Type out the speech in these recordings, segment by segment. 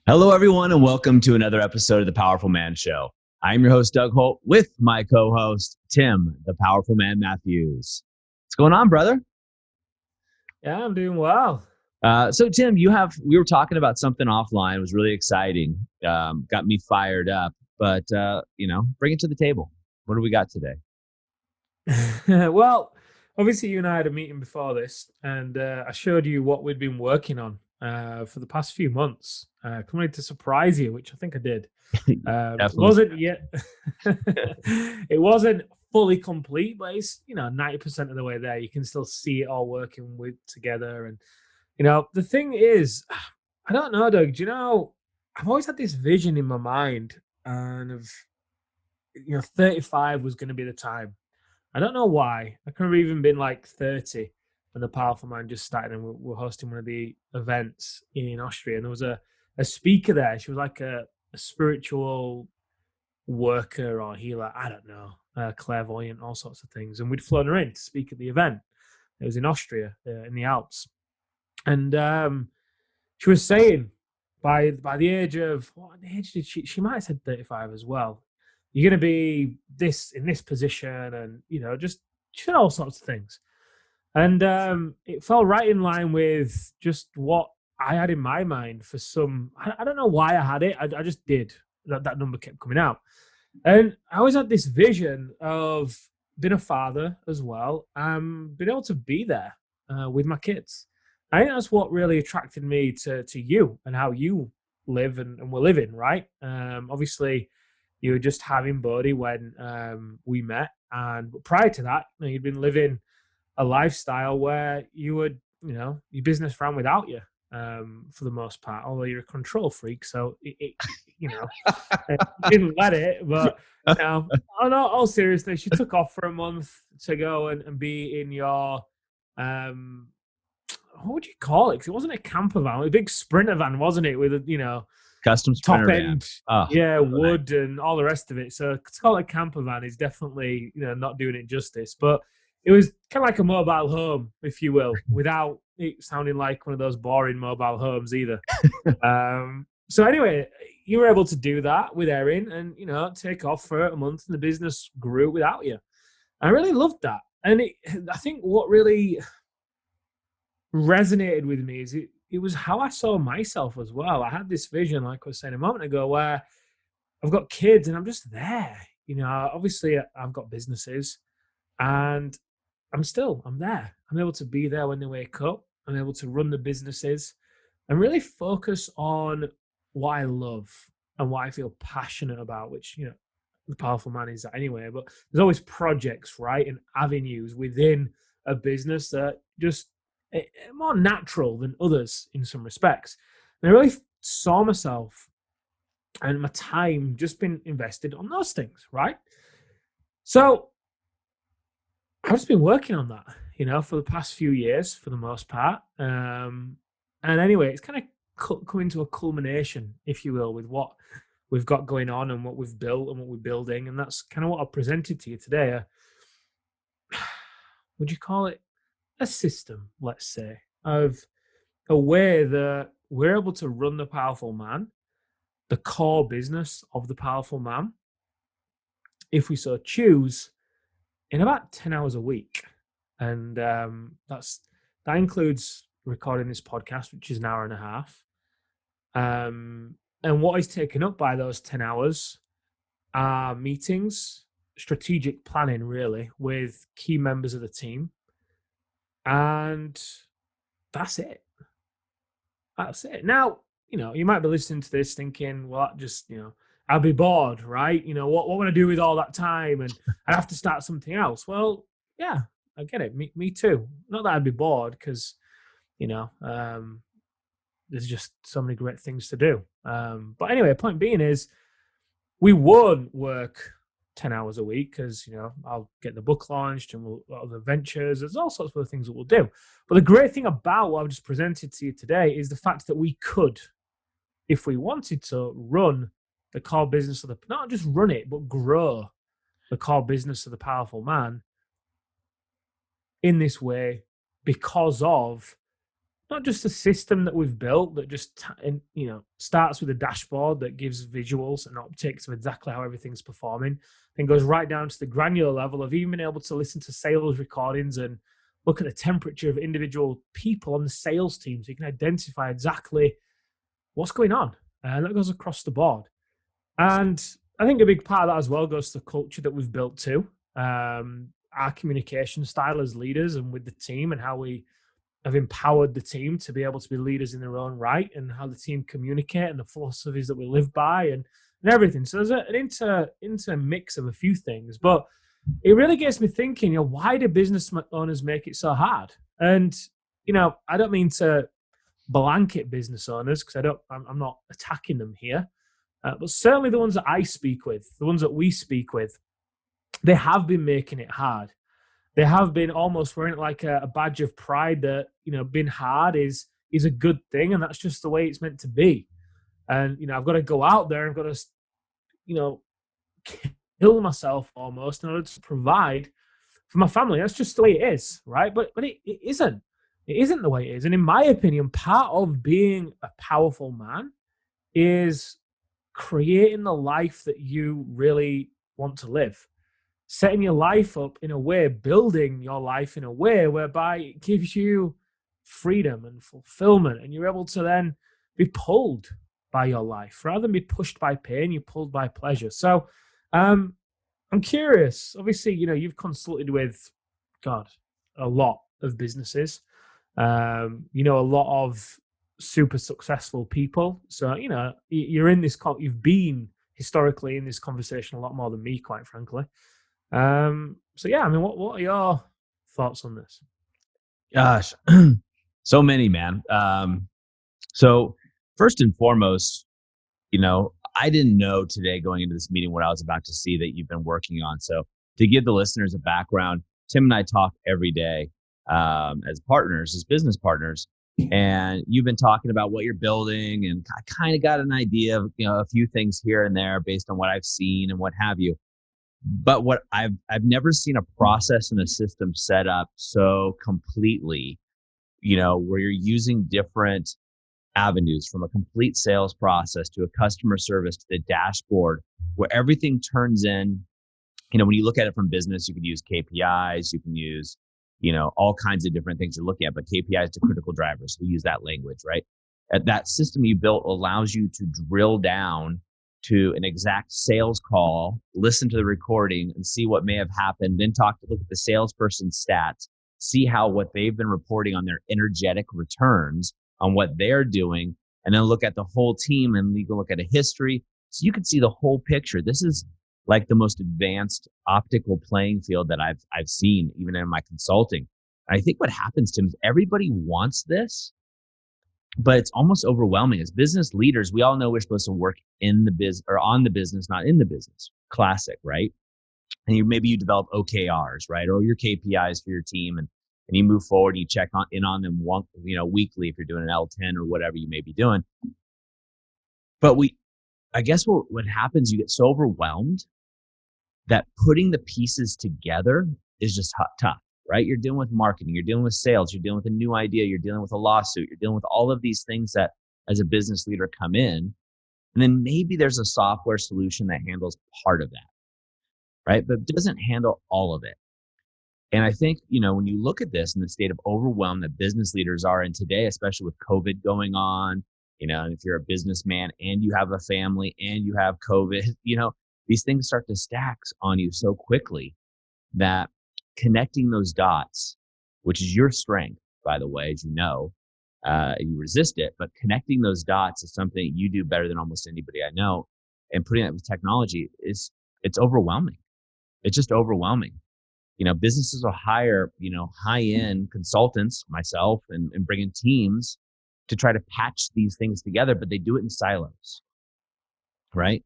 Hello, everyone, and welcome to another episode of the Powerful Man Show. I'm your host, Doug Holt, with my co-host, Tim, the Powerful Man Matthews. What's going on, brother? Yeah, I'm doing well. So, Tim, we were talking about something offline. It was really exciting. Got me fired up, but, bring it to the table. What do we got today? Well, obviously, you and I had a meeting before this, and I showed you what we'd been working on for the past few months. Coming to surprise you, which I think I did. It Definitely. wasn't yet. It wasn't fully complete, but it's 90% of the way there. You can still see it all working with together, and the thing is, I don't know, Doug. Do you know? I've always had this vision in my mind, and of 35 was going to be the time. I don't know why. I could have even been like 30 when the Powerful Man just started, and we're hosting one of the events in Austria. And there was a speaker there. She was like a spiritual worker or healer. I don't know, clairvoyant, all sorts of things. And we'd flown her in to speak at the event. It was in Austria, in the Alps. And she was saying by the age of, what age did she might have said 35 as well. You're going to be in this position, and just all sorts of things. And it fell right in line with just what I had in my mind for some. I don't know why I had it. I just did. That number kept coming out, and I always had this vision of being a father as well, being able to be there with my kids. I think that's what really attracted me to you and how you live and we're living, right? Obviously, you were just having Bodhi when we met, and prior to that, you'd been living a lifestyle where you would, your business ran without you for the most part. Although you're a control freak, so you didn't let it. But on all seriousness, you took off for a month to go and be in your what would you call it? 'Cause it wasn't a camper van, it was a big sprinter van, wasn't it? With Custom top sprinter van. end, Oh, yeah, wood and all the rest of it. So to call it a camper van is definitely not doing it justice. But it was kind of like a mobile home, if you will, without it sounding like one of those boring mobile homes either. So anyway, you were able to do that with Erin, and take off for a month, and the business grew without you. I really loved that, and I think what really resonated with me is it was how I saw myself as well. I had this vision, like I was saying a moment ago, where I've got kids and I'm just there. Obviously I've got businesses, and I'm there. I'm able to be there when they wake up. I'm able to run the businesses and really focus on what I love and what I feel passionate about, which, the Powerful Man is that anyway. But there's always projects, right? And avenues within a business that just more natural than others in some respects. And I really saw myself and my time just been invested on those things, right? So I've just been working on that, for the past few years, for the most part. And anyway, it's kind of coming to a culmination, if you will, with what we've got going on and what we've built and what we're building. And that's kind of what I presented to you today. Would you call it a system, let's say, of a way that we're able to run the Powerful Man, the core business of the Powerful Man, if we so choose, in about 10 hours a week. And that includes recording this podcast, which is an hour and a half. And what is taken up by those 10 hours are meetings, strategic planning, really, with key members of the team. And that's it. That's it. Now, you might be listening to this thinking, well, just, I'll be bored, right? What would I do with all that time? And I'd have to start something else. Well, yeah, I get it. Me too. Not that I'd be bored, because, there's just so many great things to do. But anyway, point being is we won't work 10 hours a week because, I'll get the book launched and we'll other ventures. There's all sorts of other things that we'll do. But the great thing about what I've just presented to you today is the fact that we could, if we wanted to, run the core business of not just run it, but grow the core business of the Powerful Man in this way because of not just a system that we've built that just starts with a dashboard that gives visuals and optics of exactly how everything's performing, and goes right down to the granular level of even being able to listen to sales recordings and look at the temperature of individual people on the sales team so you can identify exactly what's going on. And that goes across the board. And I think a big part of that as well goes to the culture that we've built too. Our communication style as leaders and with the team, and how we have empowered the team to be able to be leaders in their own right, and how the team communicate and the philosophies that we live by, and everything. So there's an intermix of a few things, but it really gets me thinking, why do business owners make it so hard? And, I don't mean to blanket business owners, because I'm not attacking them here. But certainly the ones that I speak with, the ones that we speak with, they have been making it hard. They have been almost wearing it like a badge of pride that, being hard is a good thing, and that's just the way it's meant to be. And, I've got to go out there, I've got to, kill myself almost in order to provide for my family. That's just the way it is, right? But it isn't. It isn't the way it is. And in my opinion, part of being a powerful man is creating the life that you really want to live, setting your life up in a way, building your life in a way whereby it gives you freedom and fulfillment, and you're able to then be pulled by your life rather than be pushed by pain. You're pulled by pleasure. So I'm curious. Obviously, you've consulted with a lot of businesses. A lot of super successful people. So, you're in this, you've been historically in this conversation a lot more than me, quite frankly. So yeah, I mean, what are your thoughts on this? Gosh, so many, man. So first and foremost, I didn't know today going into this meeting what I was about to see that you've been working on. So to give the listeners a background, Tim and I talk every day as partners, as business partners. And you've been talking about what you're building, and I kind of got an idea of, a few things here and there based on what I've seen and what have you. But what I've never seen a process and a system set up so completely, where you're using different avenues from a complete sales process to a customer service to the dashboard, where everything turns in. When you look at it from business, you can use KPIs, you can use, all kinds of different things you're looking at, but KPIs to critical drivers. We use that language, right? That system you built allows you to drill down to an exact sales call, listen to the recording and see what may have happened, then look at the salesperson's stats, see how what they've been reporting on their energetic returns on what they're doing, and then look at the whole team, and you can look at a history. So you can see the whole picture. This is like the most advanced optical playing field that I've seen, even in my consulting. I think what happens, Tim, is everybody wants this, but it's almost overwhelming. As business leaders, we all know we're supposed to work in the business or on the business, not in the business. Classic, right? And maybe you develop OKRs, right? Or your KPIs for your team, and you move forward, and you check in on them weekly if you're doing an L10 or whatever you may be doing. But I guess what happens, you get so overwhelmed that putting the pieces together is just tough, right? You're dealing with marketing, you're dealing with sales, you're dealing with a new idea, you're dealing with a lawsuit, you're dealing with all of these things that as a business leader come in. And then maybe there's a software solution that handles part of that, right? But doesn't handle all of it. And I think, when you look at this in the state of overwhelm that business leaders are in today, especially with COVID going on, and if you're a businessman and you have a family and you have COVID, these things start to stack on you so quickly that connecting those dots, which is your strength, by the way, as you resist it, but connecting those dots is something you do better than almost anybody I know. And putting that with technology it's overwhelming. It's just overwhelming. Businesses will hire, high-end consultants, myself, and bring in teams to try to patch these things together, but they do it in silos, right?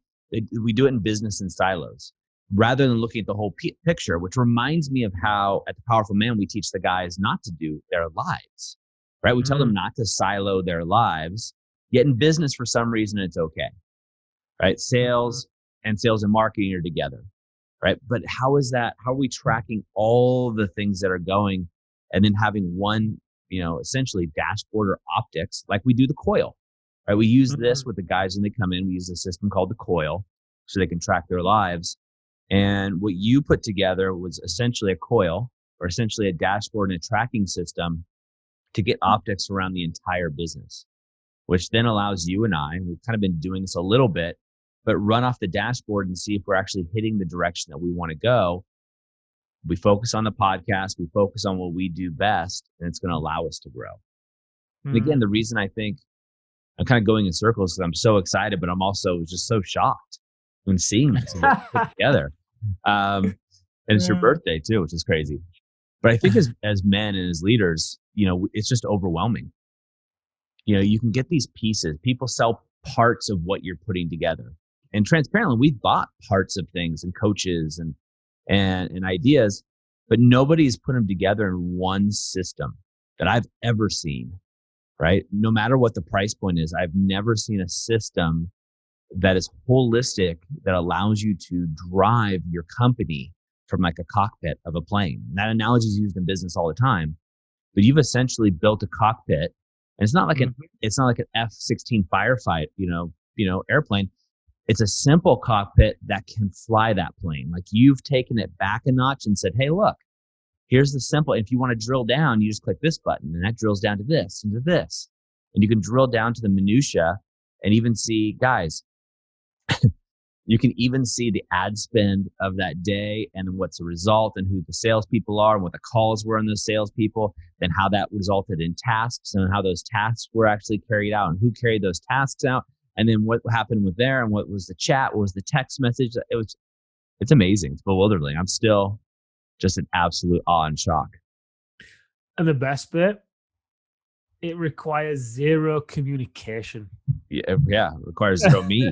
We do it in business in silos rather than looking at the whole picture, which reminds me of how at the Powerful Man, we teach the guys not to do their lives, right? We tell them not to silo their lives, yet in business, for some reason, it's okay, right? Sales and marketing are together, right? But how is that? How are we tracking all the things that are going and then having one, essentially dashboard or optics like we do the coil, right? We use this Mhm. with the guys when they come in. We use a system called the coil so they can track their lives. And what you put together was essentially a coil or essentially a dashboard and a tracking system to get optics around the entire business, which then allows you and I, and we've kind of been doing this a little bit, but run off the dashboard and see if we're actually hitting the direction that we want to go. We focus on the podcast, we focus on what we do best, and it's going to allow us to grow. And again, the Mm. reason I think I'm kind of going in circles is because I'm so excited, but I'm also just so shocked when seeing this and what you put together. And it's your Yeah. birthday too, which is crazy. But I think as men and as leaders, it's just overwhelming. You can get these pieces. People sell parts of what you're putting together. And transparently, we've bought parts of things and coaches and ideas, but nobody's put them together in one system that I've ever seen, right? No matter what the price point is, I've never seen a system that is holistic that allows you to drive your company from like a cockpit of a plane. And that analogy is used in business all the time, but you've essentially built a cockpit, and Mhm. it's not like an F-16 firefight, airplane. It's a simple cockpit that can fly that plane. Like you've taken it back a notch and said, "Hey, look, here's the simple. If you want to drill down, you just click this button, and that drills down to this and to this, and you can drill down to the minutia, and even see, guys, you can even see the ad spend of that day and what's the result and who the salespeople are and what the calls were on those salespeople, then how that resulted in tasks and how those tasks were actually carried out and who carried those tasks out. And then what happened with there and what was the chat, what was the text message. It's amazing. It's bewildering. I'm still just in absolute awe and shock. And the best bit, it requires zero communication. Yeah, it requires zero me.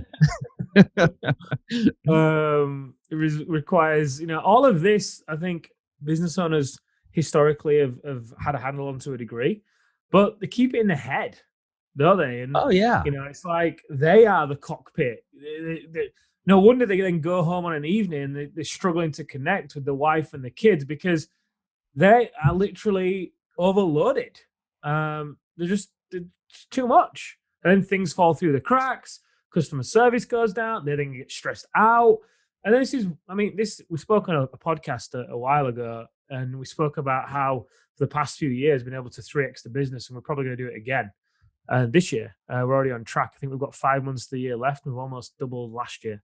Requires, all of this. I think business owners historically have had a handle on to a degree, but they keep it in the head, don't they? And Oh yeah. it's like they are the cockpit. No wonder they then go home on an evening. They're struggling to connect with the wife and the kids because they are literally overloaded. They're just too much. And then things fall through the cracks. Customer service goes down. They then get stressed out. And then we spoke on a podcast a while ago, and we spoke about how for the past few years, been able to 3x the business, and we're probably going to do it again this year. We're already on track. I think we've got 5 months of the year left, and we've almost doubled last year.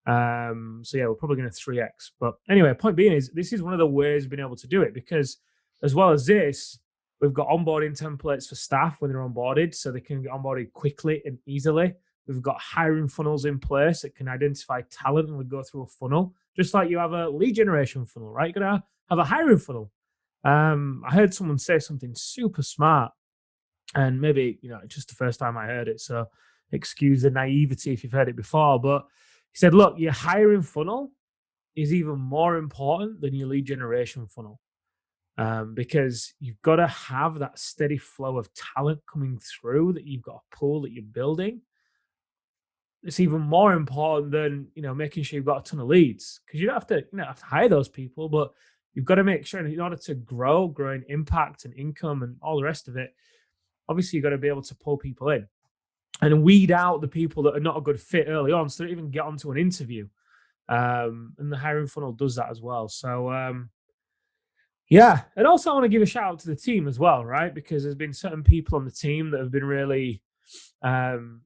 So yeah, we're probably going to 3x. But anyway, point being is this is one of the ways we've been able to do it because as well as this, we've got onboarding templates for staff when they're onboarded so they can get onboarded quickly and easily. We've got hiring funnels in place that can identify talent and we go through a funnel, just like you have a lead generation funnel, right? You're gonna have a hiring funnel. I heard someone say something super smart, and maybe just the first time I heard it, so excuse the naivety if you've heard it before, but he said, look, your hiring funnel is even more important than your lead generation funnel, because you've got to have that steady flow of talent coming through that you've got a pool that you're building. It's even more important than making sure you've got a ton of leads, because you don't have to have to hire those people, but you've got to make sure in order to grow in impact and income and all the rest of it, obviously you've got to be able to pull people in and weed out the people that are not a good fit early on so they don't even get onto an interview. And the hiring funnel does that as well. So yeah, and also I want to give a shout out to the team as well, right? Because there's been certain people on the team that have been really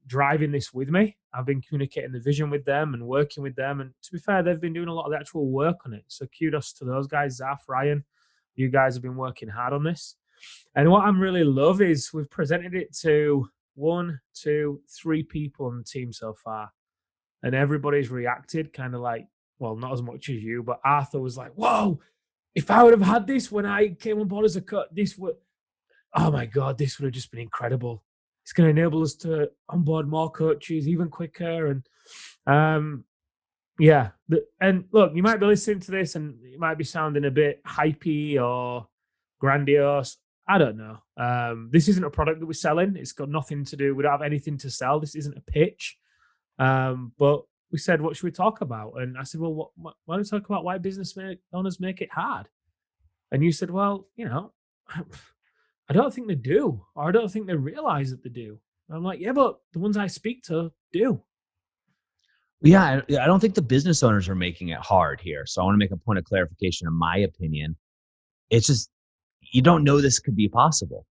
driving this with me. I've been communicating the vision with them and working with them, and to be fair, they've been doing a lot of the actual work on it. So kudos to those guys, Zaf, Ryan. You guys have been working hard on this. And what I'm really love is we've presented it to 1, 2, 3 people on the team so far, and everybody's reacted kind of like, well, not as much as you, but Arthur was like, "Whoa! If I would have had this when I came on board as a cut, this would, oh my god, this would have just been incredible. It's going to enable us to onboard more coaches even quicker." And um, yeah, and look, you might be listening to this and it might be sounding a bit hypey or grandiose. I don't know. This isn't a product that we're selling. It's got nothing to do. We don't have anything to sell. This isn't a pitch. But we said, what should we talk about? And I said, well, why don't we talk about why business owners make it hard? And you said, well, I don't think they do, or I don't think they realize that they do. And I'm like, yeah, but the ones I speak to do. Yeah, I don't think the business owners are making it hard here. So I want to make a point of clarification. In my opinion, it's just you don't know this could be possible,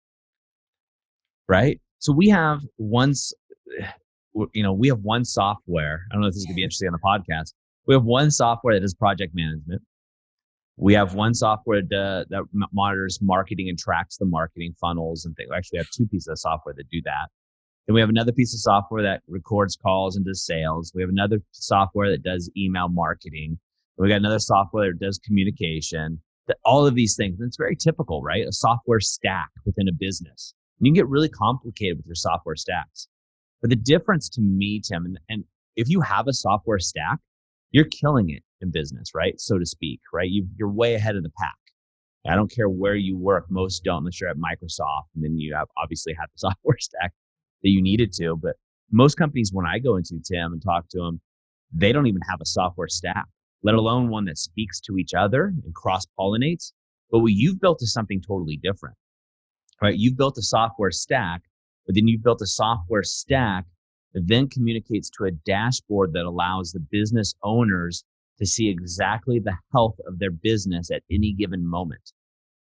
right? So we have we have one software. I don't know if this is going to be interesting on the podcast. We have one software that does project management. We have one software that monitors marketing and tracks the marketing funnels and things. We actually have two pieces of software that do that. Then we have another piece of software that records calls and does sales. We have another software that does email marketing. We got another software that does communication. All of these things. And it's very typical, right? A software stack within a business. And you can get really complicated with your software stacks. But the difference to me, Tim, and if you have a software stack, you're killing it in business, right? So to speak, right? You're way ahead of the pack. I don't care where you work. Most don't, unless you're at Microsoft, and then you have obviously have the software stack that you needed to. But most companies, when I go into Tim and talk to them, they don't even have a software stack, let alone one that speaks to each other and cross pollinates. But what you've built is something totally different, right? You've built a software stack, but then you've built a software stack that then communicates to a dashboard that allows the business owners to see exactly the health of their business at any given moment,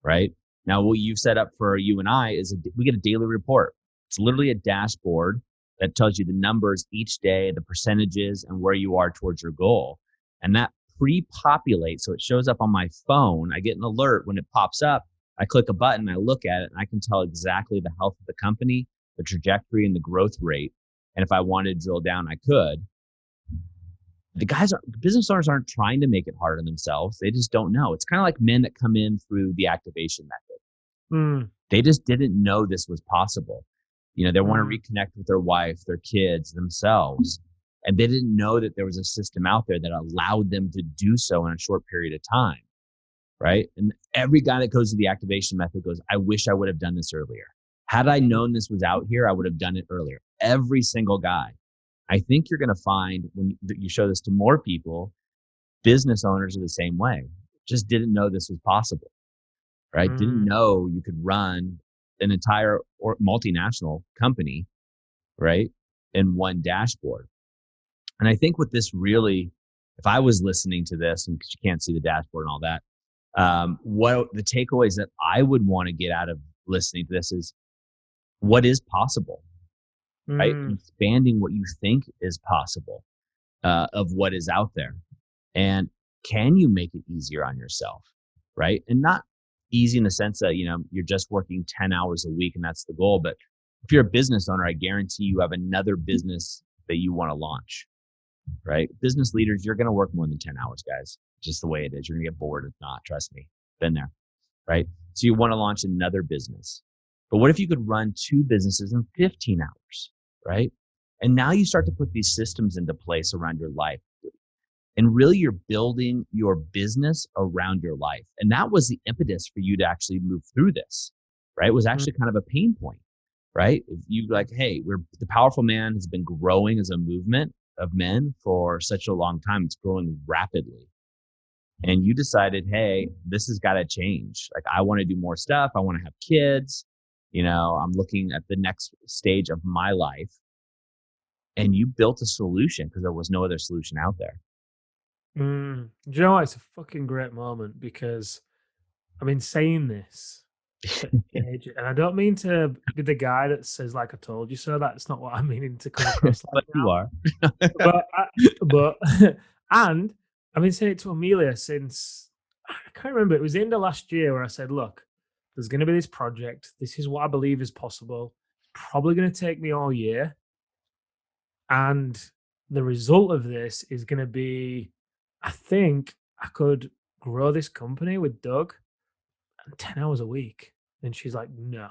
right? Now, what you've set up for you and I is we get a daily report. It's literally a dashboard that tells you the numbers each day, the percentages, and where you are towards your goal. And that pre-populates, so it shows up on my phone. I get an alert when it pops up. I click a button, I look at it, and I can tell exactly the health of the company, the trajectory, and the growth rate. And if I wanted to drill down, I could. Business owners aren't trying to make it hard on themselves. They just don't know. It's kind of like men that come in through the activation method. Mm, They just didn't know this was possible. They want to mm, reconnect with their wife, their kids, themselves. And they didn't know that there was a system out there that allowed them to do so in a short period of time. Right. And every guy that goes to the activation method goes, I wish I would have done this earlier. Had I known this was out here, I would have done it earlier. Every single guy. I think you're going to find when you show this to more people, business owners are the same way. Just didn't know this was possible, right? Didn't mm, know you could run an entire or multinational company, right, in one dashboard. And I think what this really, if I was listening to this, and because you can't see the dashboard and all that, what the takeaways that I would want to get out of listening to this is what is possible, right? mm, Expanding what you think is possible of what is out there. And can you make it easier on yourself, right? And not easy in the sense that, you're just working 10 hours a week and that's the goal. But if you're a business owner, I guarantee you have another business that you want to launch, right? Business leaders, you're going to work more than 10 hours, guys. Just the way it is. You're going to get bored if not. Trust me. Been there, right? So you want to launch another business. But what if you could run two businesses in 15 hours, right? And now you start to put these systems into place around your life. And really, you're building your business around your life. And that was the impetus for you to actually move through this, right? It was mm, actually kind of a pain point, right? If you like, hey, the Powerful Man has been growing as a movement of men for such a long time. It's growing rapidly. And you decided, hey, this has got to change. Like, I want to do more stuff. I want to have kids. I'm looking at the next stage of my life. And you built a solution because there was no other solution out there. mm. Do you know what? It's a fucking great moment because I've been saying this for ages, and I don't mean to be the guy that says like I told you so. That's not what I'm meaning to come across like But you now. are. But and I've been saying it to Amelia since I can't remember. It was the end of last year where I said, "Look, there's going to be this project. This is what I believe is possible. It's probably going to take me all year, and the result of this is going to be, I think I could grow this company with Doug 10 hours a week." And she's like, "No,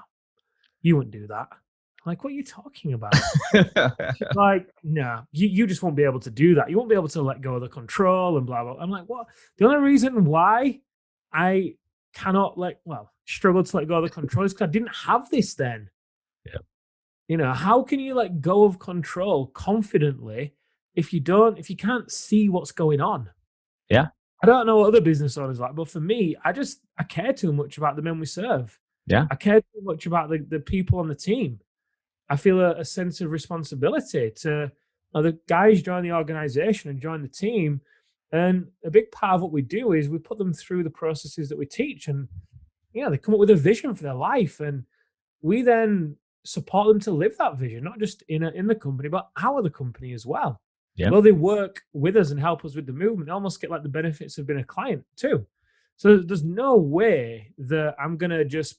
you wouldn't do that." I'm like, "What are you talking about?" She's like, "No, you just won't be able to do that. You won't be able to let go of the control and blah, blah." I'm like, "What?" The only reason why I struggle to let go of the control is because I didn't have this then. Yeah. How can you let go of control confidently if you can't see what's going on? Yeah. I don't know what other business owners like, but for me, I care too much about the men we serve. Yeah. I care too much about the people on the team. I feel a sense of responsibility to the guys join the organization and join the team. And a big part of what we do is we put them through the processes that we teach. And, they come up with a vision for their life. And we then support them to live that vision, not just in the company, but out of the company as well. Yep. Although they work with us and help us with the movement, they almost get like the benefits of being a client too. So there's no way that I'm gonna just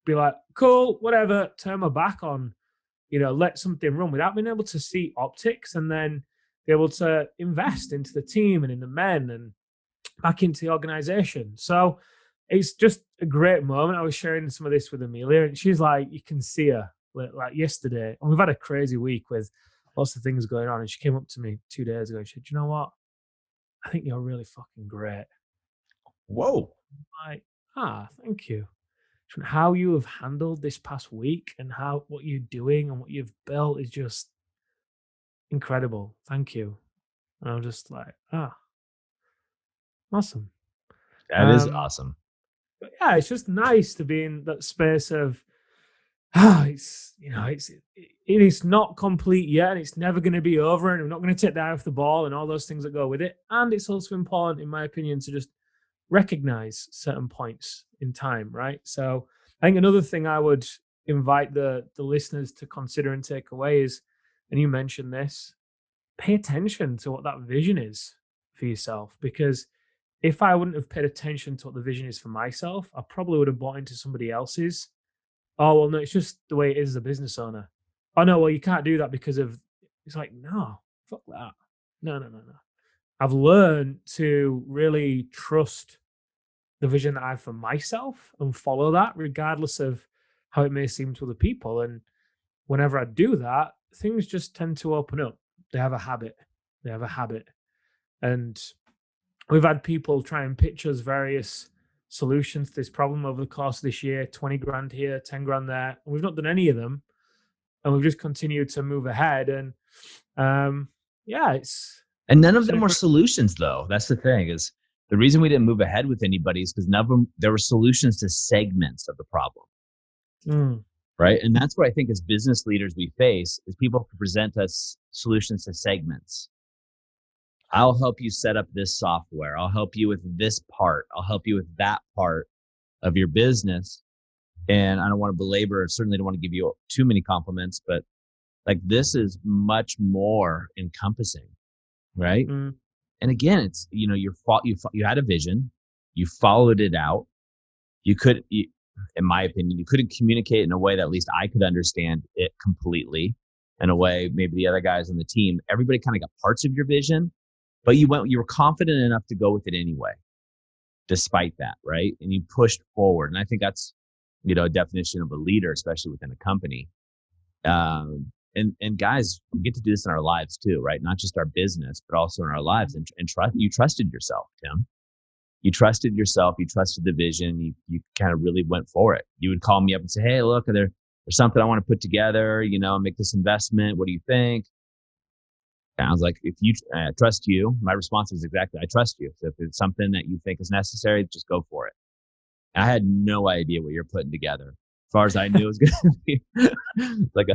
be like, cool, whatever, turn my back on, let something run without being able to see optics and then be able to invest into the team and in the men and back into the organization. So it's just a great moment. I was sharing some of this with Amelia, and she's like, you can see her like yesterday. And we've had a crazy week with lots of things going on. And she came up to me 2 days ago and she said, you know what? I think you're really fucking great. Whoa. Like, thank you. How you have handled this past week and how what you're doing and what you've built is just incredible. Thank you. And I'm just like, awesome. That is Um, awesome. but yeah, it's just nice to be in that space of it's it is not complete yet, and it's never going to be over, and we're not going to take the eye off the ball, and all those things that go with it. And it's also important, in my opinion, to just recognize certain points in time, right? So I think another thing I would invite the listeners to consider and take away is, and you mentioned this, pay attention to what that vision is for yourself, because if I wouldn't have paid attention to what the vision is for myself, I probably would have bought into somebody else's. Oh, well, no, it's just the way it is as a business owner. Oh, no, well, you can't do that because of. It's like, no, fuck that. No, no, no, no. I've learned to really trust the vision that I have for myself and follow that, regardless of how it may seem to other people. And whenever I do that, things just tend to open up. They have a habit. They have a habit. And we've had people try and pitch us various solutions to this problem over the course of this year, 20 grand here, 10 grand there. And we've not done any of them. And we've just continued to move ahead. And yeah, And none of it's an them were incredible. solutions, though. That's the thing is the reason we didn't move ahead with anybody is because none of them, there were solutions to segments of the problem. Mm, Right. And that's what I think as business leaders we face is people can present us solutions to segments. I'll help you set up this software. I'll help you with this part. I'll help you with that part of your business. And I don't want to belabor, certainly don't want to give you too many compliments, but like this is much more encompassing, right? mm, And again, it's you had a vision, you followed it out. In my opinion, you couldn't communicate in a way that at least I could understand it completely. In a way, maybe the other guys on the team, everybody kind of got parts of your vision, but you were confident enough to go with it anyway, despite that, right? And you pushed forward. And I think that's, a definition of a leader, especially within a company. And guys, we get to do this in our lives too, right? Not just our business, but also in our lives. And you trusted yourself, Tim. You trusted yourself. You trusted the vision. You kind of really went for it. You would call me up and say, "Hey, look, there's something I want to put together. Make this investment. What do you think?" And I was like, "If you trust you," my response was exactly, "I trust you. So if it's something that you think is necessary, just go for it." And I had no idea what you're putting together. As far as I knew, it was going to be like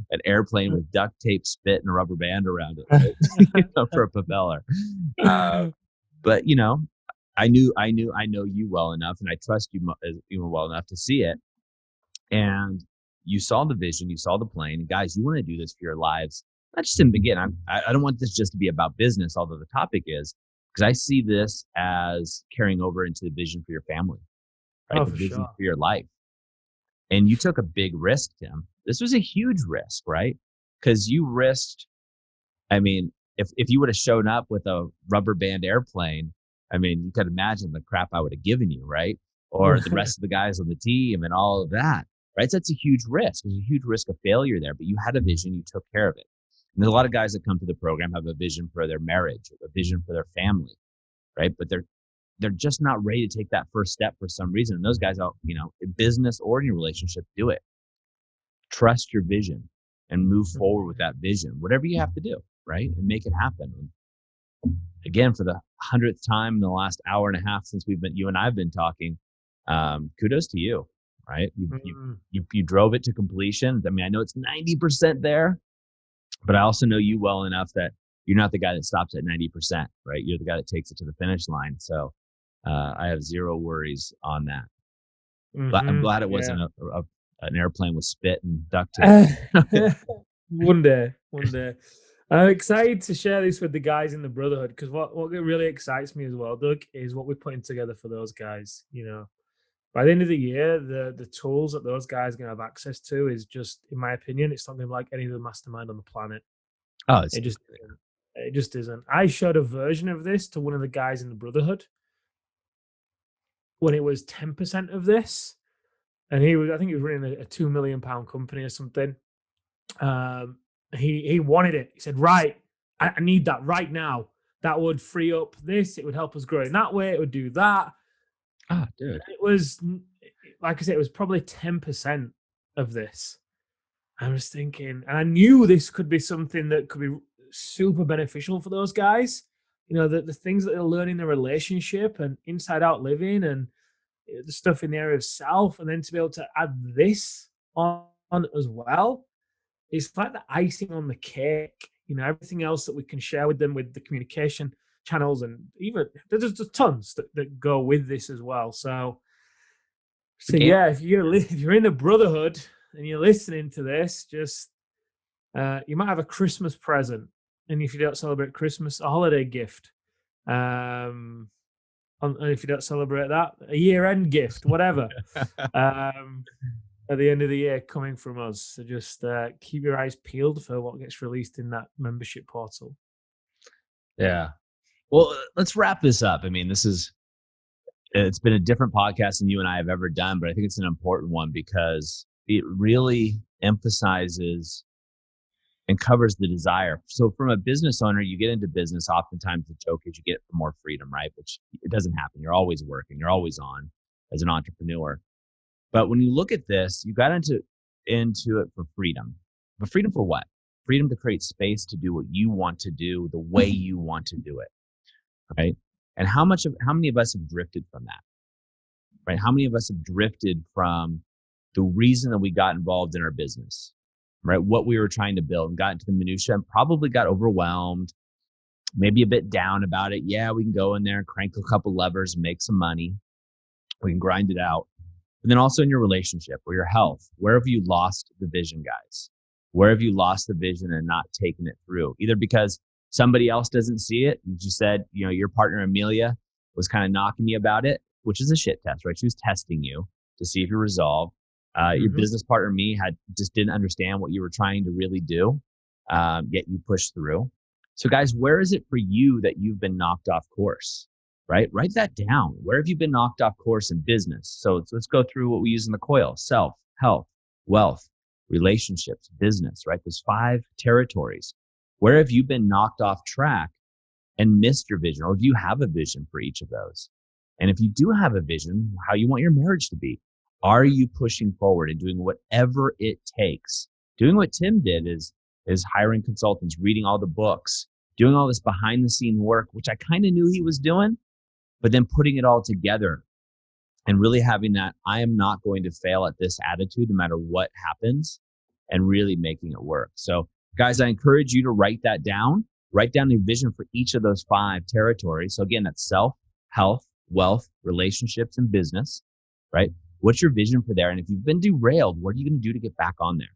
an airplane with duct tape, spit, and a rubber band around it, right? For a propeller. Uh, but I know you well enough, and I trust you well enough to see it. And you saw the vision, you saw the plane. And guys, you want to do this for your lives, not just in begin. I don't want this just to be about business, although the topic is, because I see this as carrying over into the vision for your family, right? oh, The for vision sure. for your life. And you took a big risk, Tim. This was a huge risk, right? Because you risked. I mean, if you would have shown up with a rubber band airplane, I mean, you could imagine the crap I would have given you, right? Or the rest of the guys on the team and all of that, right? So that's a huge risk. There's a huge risk of failure there, but you had a vision, you took care of it. And there's a lot of guys that come to the program have a vision for their marriage, a vision for their family, right? But they're just not ready to take that first step for some reason. And those guys out, in business or in your relationship, do it. Trust your vision and move forward with that vision, whatever you have to do, right? And make it happen. And again, for the 100th time in the last hour and a half since you and I have been talking, kudos to you. right? Mm. You drove it to completion. I mean, I know it's 90% there, but I also know you well enough that you're not the guy that stops at 90%, right? You're the guy that takes it to the finish line. So I have zero worries on that. But I'm glad it Yeah. wasn't an airplane with spit and duct tape. One day, one day. I'm excited to share this with the guys in the brotherhood because what really excites me as well, Doug, is what we're putting together for those guys. By the end of the year, the tools that those guys are going to have access to is just, in my opinion, it's not going to be like any other mastermind on the planet. Oh, it's It just isn't. It just isn't. I showed a version of this to one of the guys in the brotherhood when it was 10% of this, and I think he was running a £2 million company or something. Um, he wanted it. He said, "Right, I need that right now. That would free up this. It would help us grow in that way. It would do that." dude. It was, like I said, it was probably 10% of this. I was thinking, and I knew this could be something that could be super beneficial for those guys. The things that they're learning in their relationship and inside out living and the stuff in the area of self, and then to be able to add this on as well. It's like the icing on the cake. Everything else that we can share with them with the communication channels, and even there's just tons that go with this as well. The So game. yeah, if you're in the brotherhood and you're listening to this, just you might have a Christmas present, and if you don't celebrate Christmas, a holiday gift. And if you don't celebrate that, a year-end gift, whatever. Um, at the end of the year coming from us. So just keep your eyes peeled for what gets released in that membership portal. Yeah. Well, let's wrap this up. I mean, it's been a different podcast than you and I have ever done, but I think it's an important one because it really emphasizes and covers the desire. So from a business owner, you get into business, oftentimes the joke is you get it for more freedom, right? Which it doesn't happen. You're always working, you're always on as an entrepreneur. But when you look at this, you got into it for freedom. But freedom for what? Freedom to create space to do what you want to do the way you want to do it, right? And how many of us have drifted from that, right? How many of us have drifted from the reason that we got involved in our business, right? What we were trying to build and got into the minutia and probably got overwhelmed, maybe a bit down about it. Yeah, we can go in there, crank a couple levers, make some money. We can grind it out. But then also in your relationship or your health, where have you lost the vision, guys? Where have you lost the vision and not taken it through? Either because somebody else doesn't see it. You said, your partner, Amelia, was kind of knocking you about it, which is a shit test, right? She was testing you to see if you're resolved. Your business partner, me, just didn't understand what you were trying to really do, yet you pushed through. So guys, where is it for you that you've been knocked off course? Right? Write that down. Where have you been knocked off course in business? So let's go through what we use in the coil: self, health, wealth, relationships, business, right? Those 5 territories. Where have you been knocked off track and missed your vision? Or do you have a vision for each of those? And if you do have a vision, how you want your marriage to be, are you pushing forward and doing whatever it takes? Doing what Tim did is hiring consultants, reading all the books, doing all this behind the scene work, which I kind of knew he was doing, but then putting it all together and really having that I am not going to fail at this attitude no matter what happens, and really making it work. So guys, I encourage you to write that down. Write down a vision for each of those 5 territories. So again, that's self, health, wealth, relationships, and business, right? What's your vision for there? And if you've been derailed, what are you going to do to get back on there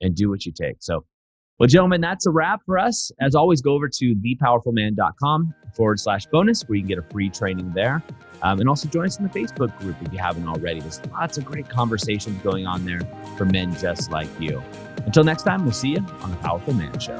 and do what you take? So, well, gentlemen, that's a wrap for us. As always, go over to thepowerfulman.com/bonus, where you can get a free training there. And also join us in the Facebook group if you haven't already. There's lots of great conversations going on there for men just like you. Until next time, we'll see you on The Powerful Man Show.